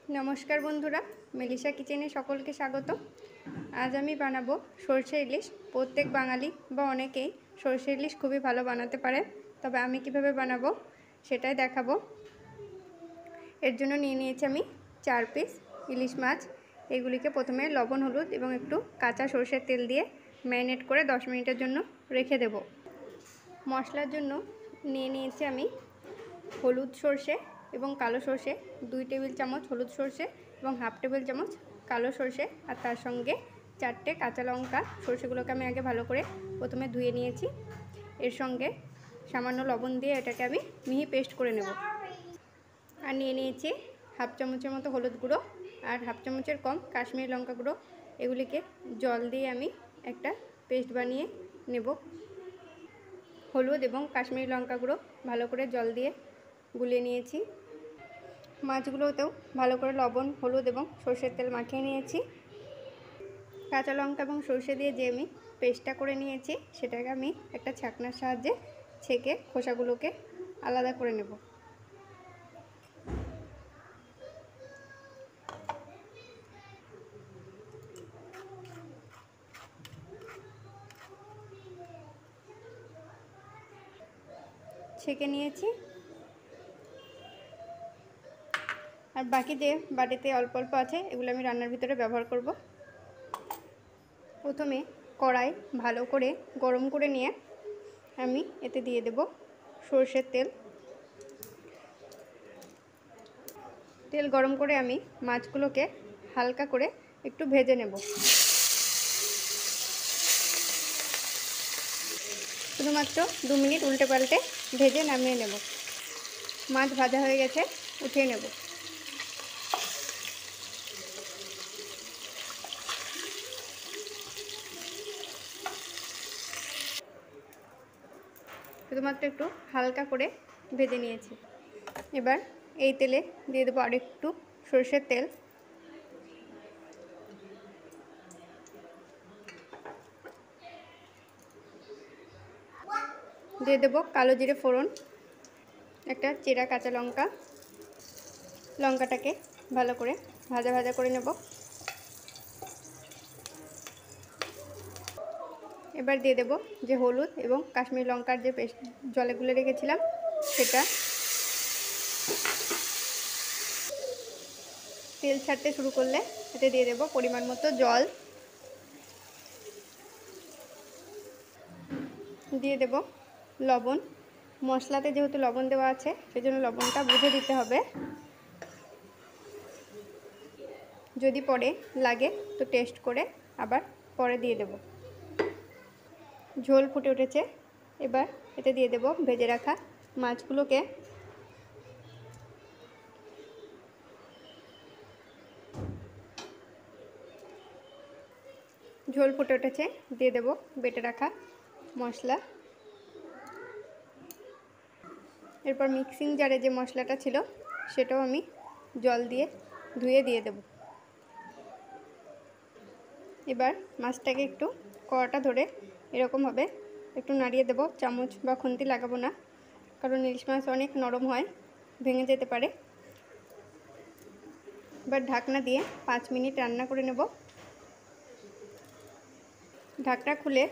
नमस्कार बंधुरा मेलिशा किचेने सकलके स्वागत। आज आमी बानाबो सर्षे इलिश। प्रत्येक बांगाली बा अनेकेई सर्षे इलिश खूबই भालो बानाते पारे, तबे आमी किभाबे बानाबो सेटाई देखाबो। एर जोन्नो निये नियेछि आमी 4 पिस इलिश माछ। एगुलिके प्रथमे लबण हलुद एबं एकटु काँचा सर्षेर तेल दिए मैरिनेट करे 10 मिनिटेर जोन्नो रेखे देब। मशलार जोन्नो निये नियेछि आमी हलुद सर्षे एबं कालो सर्षे 2 टेबिल चामच हलुद सर्षे एबं हाफ टेबिल चामच कालो सर्षे और तार संगे 4टे काँचा लंका। सर्षेगुलोके आमी आगे भालो करे प्रथमे धुए नियेछि। एर संगे सामान्य लबण दिए एटाके आमी मिहि पेस्ट करे नेब। और निये नियेछि हाफ चामचेर मतो हलुद गुঁড়ো और हाफ चामचेर कम काश्मीरी लंका गुঁড়ো। एगुलिके जल दिए आमी एकटा पेस्ट बानिए नेब। हलुद एबं काश्मीरी लंका गुঁড়ো भालो करे जल दिए गुलिए नियेछि। माछगुलोतेও भालो करे लबण हलुद एबं सर्षेर तेल माखिए नियेछि। काँचा लंका एबं सर्षे दिए जे आमी पेस्टटा करे नियेछि सेटाके आमी एकटा छाकनार साहाज्ये छेके खोसागुलोके आलादा करे नेब। छेके नियेछि और बाकी जे बाटीते अल्प अल्प आछे एगुलो आमी रान्नार भितरे व्यवहार करब। प्रथमे कड़ाई भालो करे गरम करे निये आमी एते दिए देब सर्षेर तेल। तेल गरम करे आमी माछगुलोके हालका करे एकटु भेजे नेब। शुधुमात्र 2 मिनिट उल्टे पाल्टे भेजे नामिए नेब। माछ भाजा हये गेछे उठिए नेब। शुधुमात्र एकटु हालका करे भेजे नियेछि। एबार एई तेले दिए देब आरेकटु सर्षेर तेल। दिए देब कालो जिरे फोड़न, एकटा चेरा काँचा लंका। लंकाटाके भालो करे भाजा भाजा करे नेब। एबार दिए देब जे हलुद एबं काश्मीरी लंकार जे पेस्ट जले गुले रेखेछिलाम सेटा। तेल छाड़ते शुरू करले एते दिए देब परिमाण मतो जल। दिए देब लबण। मशलाते जेहेतु लबण देওয়া আছে সেজন্য লবণটা বুঝে দিতে হবে। যদি পরে লাগে তো টেস্ট করে আবার পরে দিয়ে দেব। झोल फुटे उठेছে। এবার এতে দিয়ে দেব ভেজে রাখা মাছগুলোকে। झोल फुटे उठेছে দিয়ে দেব বেটে রাখা মশলা। এরপর মিক্সিং জারে যে মশলাটা ছিল সেটাও আমি জল দিয়ে ধুয়ে দিয়ে দেব। এবার মাছটাকে একটু কড়াটা ধরে এরকম ভাবে একটু নাড়িয়ে দেব। চামচ বা খুন্তি লাগাবো না, কারণ ইলিশ মাছ অনেক নরম হয়, ভেঙে যেতে পারে। এবার ঢাকনা দিয়ে 5 মিনিট রান্না করে নেব। ঢাকনা খুলে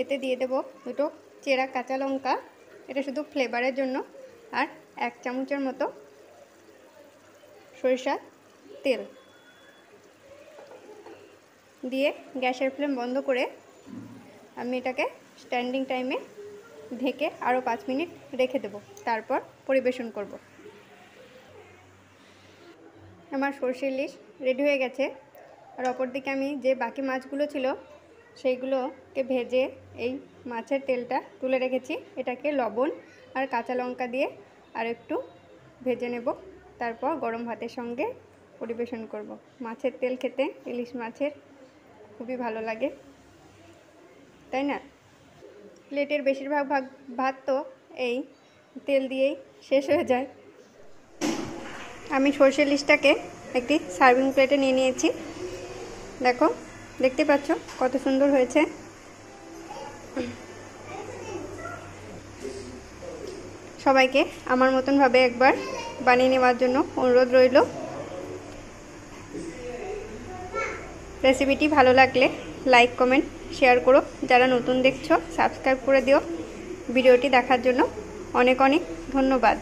এতে দিয়ে দেব দুটো চেরা কাঁচা লঙ্কা। এটা শুধু ফ্লেভারের জন্য। আর 1 চামচের মতো সরিষার তেল দিয়ে গ্যাসের ফ্লেম বন্ধ করে আমি এটাকে স্ট্যান্ডিং টাইমে ঢেকে আরও 5 মিনিট রেখে দেব। তারপর পরিবেশন করব। আমার সরষে ইলিশ রেডি হয়ে গেছে। আর অপরদিকে আমি যে বাকি মাছগুলো ছিল সেইগুলোকে ভেজে এই মাছের তেলটা তুলে রেখেছি। এটাকে লবণ আর কাঁচা লঙ্কা দিয়ে আর একটু ভেজে নেব। তারপর গরম ভাতের সঙ্গে পরিবেশন করব। মাছের তেল খেতে ইলিশ মাছের খুবই ভালো লাগে, তাই না? প্লেটের বেশিরভাগ ভাত তো এই তেল দিয়েই শেষ হয়ে যায়। আমি সরষে ইলিশটাকে একটি সার্ভিং প্লেটে নিয়ে নিয়েছি। দেখো, দেখতে পাচ্ছ কত সুন্দর হয়েছে। সবাইকে আমার মতন ভাবে একবার বানিয়ে নেওয়ার জন্য অনুরোধ রইল। রেসিপিটি ভালো লাগলে লাইক কমেন্ট শেয়ার করো। যারা নতুন দেখছো সাবস্ক্রাইব করে দিও। ভিডিওটি দেখার জন্য অনেক অনেক ধন্যবাদ।